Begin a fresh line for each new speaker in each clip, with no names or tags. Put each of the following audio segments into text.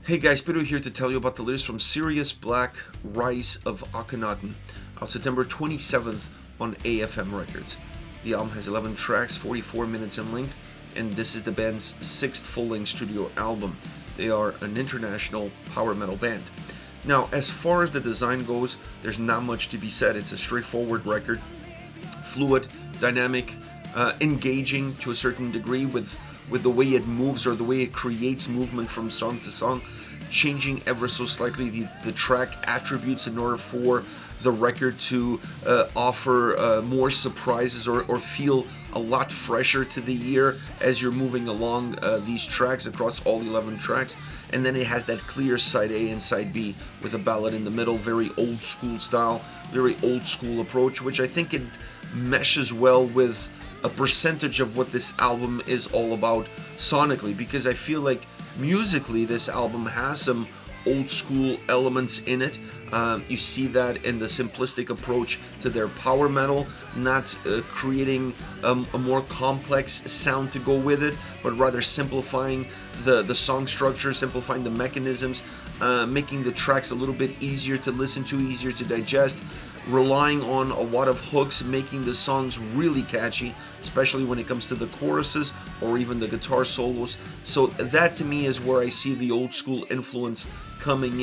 Hey guys, Pedro here to tell you about the latest from Sirius Black, Rise of Akhenaton, out September 27th on AFM Records. The album has 11 tracks, 44 minutes in length, and this is the band's 6th full-length studio album. They are an international power metal band. Now, as far as the design goes, there's not much to be said. It's a straightforward record, fluid, dynamic, engaging to a certain degree with the way it moves or the way it creates movement from song to song, changing ever so slightly the track attributes in order for the record to offer more surprises or feel a lot fresher to the ear as you're moving along these tracks across all 11 tracks. And then it has that clear side A and side B with a ballad in the middle, very old school style, very old school approach, which I think it meshes well with a percentage of what this album is all about sonically, because I feel like musically this album has some old school elements in it. You see that in the simplistic approach to their power metal, not creating a more complex sound to go with it, but rather simplifying the song structure, simplifying the mechanisms, making the tracks a little bit easier to listen to, easier to digest, relying on a lot of hooks, making the songs really catchy, especially when it comes to the choruses or even the guitar solos. So that to me is where I see the old school influence coming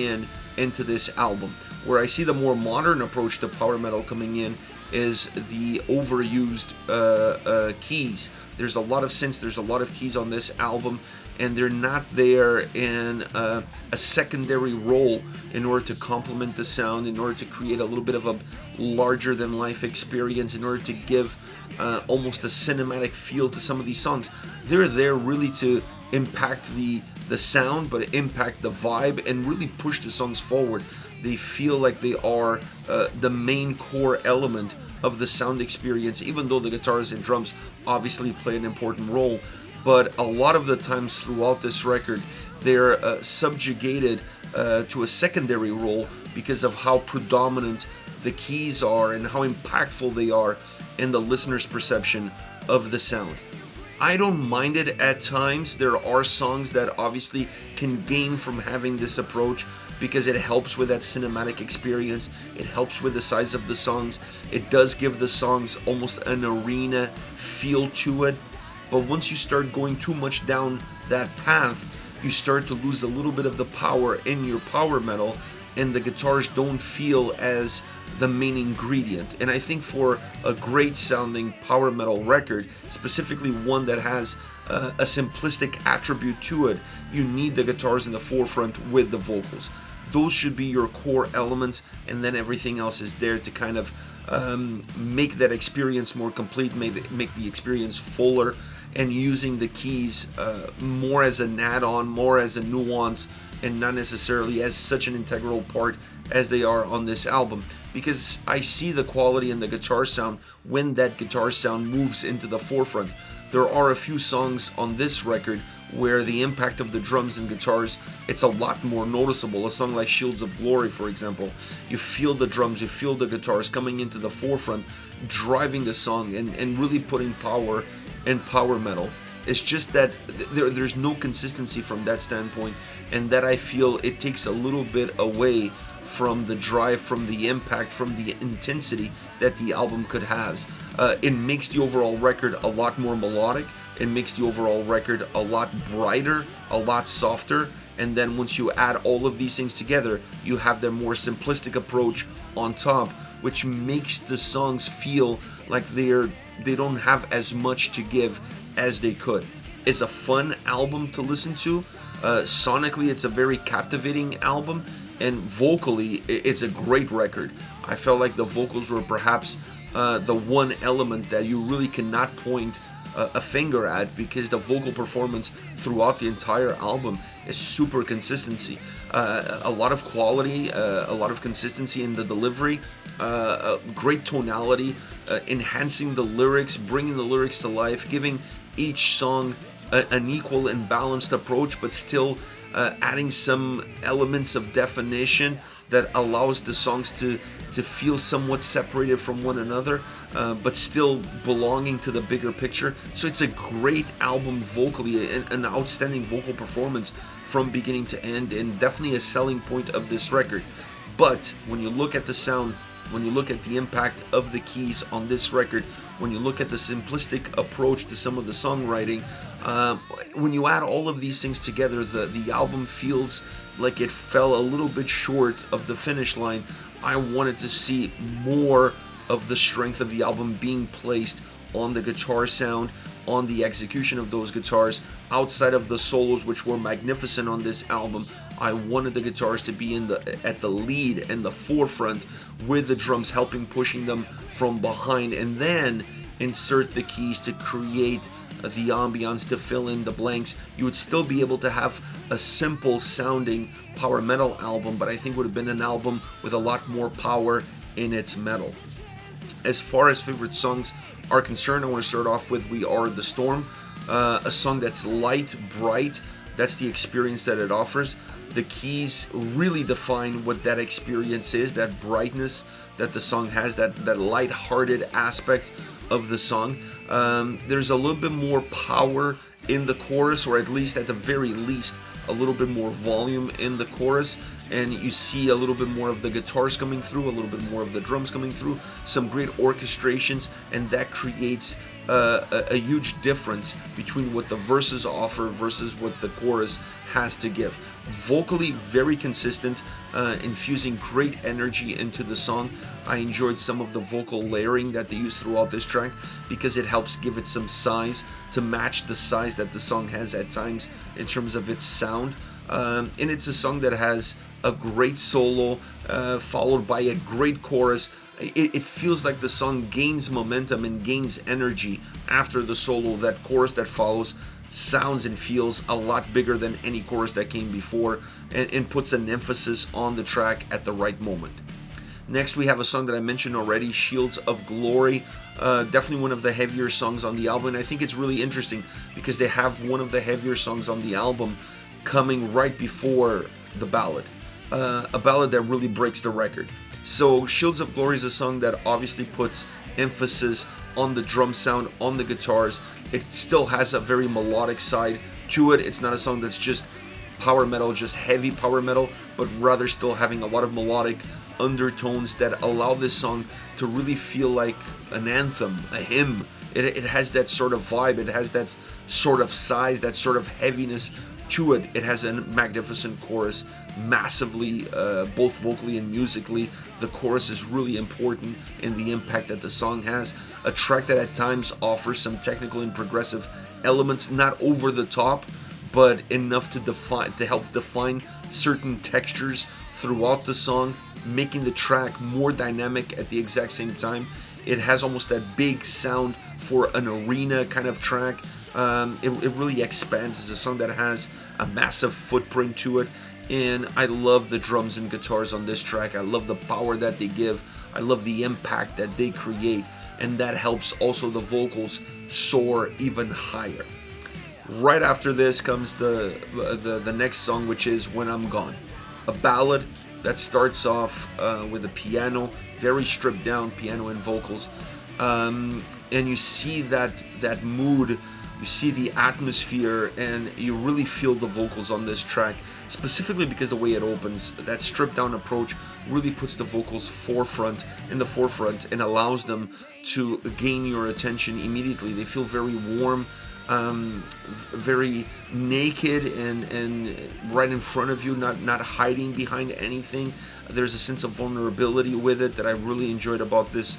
into this album. Where I see the more modern approach to power metal coming in is the overused keys. There's a lot of synths, there's a lot of keys on this album, and they're not there in a secondary role in order to complement the sound, in order to create a little bit of a larger than life experience, in order to give almost a cinematic feel to some of these songs. They're there really to impact the sound, but impact the vibe and really push the songs forward. They feel like they are the main core element of the sound experience, even though the guitars and drums obviously play an important role. But a lot of the times throughout this record, they're subjugated to a secondary role because of how predominant the keys are and how impactful they are in the listener's perception of the sound. I don't mind it at times. There are songs that obviously can gain from having this approach because it helps with that cinematic experience. It helps with the size of the songs. It does give the songs almost an arena feel to it. But once you start going too much down that path, you start to lose a little bit of the power in your power metal, and the guitars don't feel as the main ingredient. And I think for a great sounding power metal record, specifically one that has a simplistic attribute to it, you need the guitars in the forefront with the vocals. Those should be your core elements, and then everything else is there to kind of make that experience more complete, make the experience fuller, and using the keys more as an add-on, more as a nuance, and not necessarily as such an integral part as they are on this album. Because I see the quality in the guitar sound when that guitar sound moves into the forefront. There are a few songs on this record where the impact of the drums and guitars, it's a lot more noticeable. A song like Shields of Glory, for example, you feel the drums, you feel the guitars coming into the forefront, driving the song and really putting power in power metal. It's just that there's no consistency from that standpoint, and that I feel it takes a little bit away from the drive, from the impact, from the intensity that the album could have. It makes the overall record a lot more melodic. It makes the overall record a lot brighter, a lot softer. And then once you add all of these things together, you have their more simplistic approach on top, which makes the songs feel like they don't have as much to give as they could. It's a fun album to listen to. Sonically, it's a very captivating album, and vocally, it's a great record. I felt like the vocals were perhaps the one element that you really cannot point a finger at, because the vocal performance throughout the entire album is super consistency. A lot of quality, a lot of consistency in the delivery, great tonality, enhancing the lyrics, bringing the lyrics to life, giving each song an equal and balanced approach, but still adding some elements of definition that allows the songs to feel somewhat separated from one another, but still belonging to the bigger picture. So it's a great album vocally, an outstanding vocal performance from beginning to end, and definitely a selling point of this record. But when you look at the sound, when you look at the impact of the keys on this record, when you look at the simplistic approach to some of the songwriting, when you add all of these things together, the album feels like it fell a little bit short of the finish line. I wanted to see more of the strength of the album being placed on the guitar sound, on the execution of those guitars, outside of the solos, which were magnificent on this album. I wanted the guitars to be at the lead and the forefront, with the drums helping pushing them from behind, and then insert the keys to create the ambiance, to fill in the blanks. You would still be able to have a simple sounding power metal album, but I think would have been an album with a lot more power in its metal. As far as favorite songs are concerned, I want to start off with We Are the Storm, a song that's light, bright. That's the experience that it offers. The keys really define what that experience is, that brightness that the song has, that light-hearted aspect of the song. There's a little bit more power in the chorus, or at least at the very least a little bit more volume in the chorus, and you see a little bit more of the guitars coming through, a little bit more of the drums coming through, some great orchestrations, and that creates a huge difference between what the verses offer versus what the chorus has to give. Vocally very consistent, infusing great energy into the song. I enjoyed some of the vocal layering that they use throughout this track because it helps give it some size to match the size that the song has at times in terms of its sound. And it's a song that has a great solo followed by a great chorus. It feels like the song gains momentum and gains energy after the solo. That chorus that follows sounds and feels a lot bigger than any chorus that came before, and puts an emphasis on the track at the right moment. Next, we have a song that I mentioned already, Shields of Glory. Definitely one of the heavier songs on the album, and I think it's really interesting because they have one of the heavier songs on the album coming right before the ballad, a ballad that really breaks the record. So Shields of Glory is a song that obviously puts emphasis on the drum sound, on the guitars. It still has a very melodic side to it. It's not a song that's just power metal, just heavy power metal, but rather still having a lot of melodic undertones that allow this song to really feel like an anthem, a hymn. It has that sort of vibe, it has that sort of size, that sort of heaviness to it. It has a magnificent chorus, massively, both vocally and musically. The chorus is really important in the impact that the song has. A track that at times offers some technical and progressive elements, not over the top, but enough to help define certain textures throughout the song, making the track more dynamic at the exact same time. It has almost that big sound for an arena kind of track. It really expands. It's a song that has a massive footprint to it, and I love the drums and guitars on this track. I love the power that they give. I love the impact that they create, and that helps also the vocals soar even higher. Right after this comes the next song, which is When I'm Gone, a ballad that starts off with a piano, very stripped down piano and vocals, and you see that mood, you see the atmosphere, and you really feel the vocals on this track, specifically because the way it opens, that stripped down approach really puts the vocals in the forefront and allows them to gain your attention immediately. They feel very warm, very naked, and right in front of you, not hiding behind anything. There's a sense of vulnerability with it that I really enjoyed about this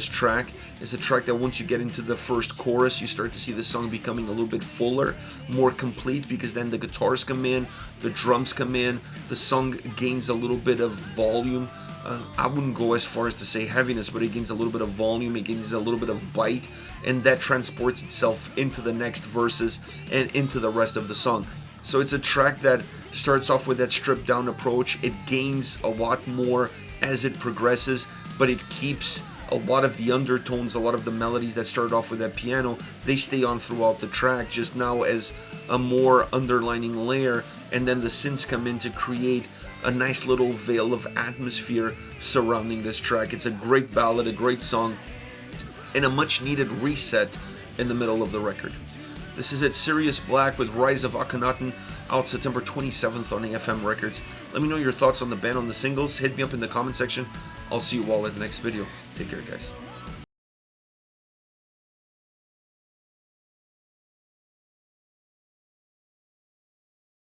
track. It's a track that once you get into the first chorus, you start to see the song becoming a little bit fuller, more complete, because then the guitars come in, the drums come in, the song gains a little bit of volume. I wouldn't go as far as to say heaviness, but it gains a little bit of volume, it gains a little bit of bite, and that transports itself into the next verses and into the rest of the song. So it's a track that starts off with that stripped down approach. It gains a lot more as it progresses, but it keeps a lot of the undertones, a lot of the melodies that started off with that piano, they stay on throughout the track, just now as a more underlining layer, and then the synths come in to create a nice little veil of atmosphere surrounding this track. It's a great ballad, a great song, and a much needed reset in the middle of the record. This is at Sirius Black with Rise of Akhenaton. out September 27th on AFM Records. Let me know your thoughts on the band, on the singles. Hit me up in the comment section. I'll see you all at the next video. Take care, guys.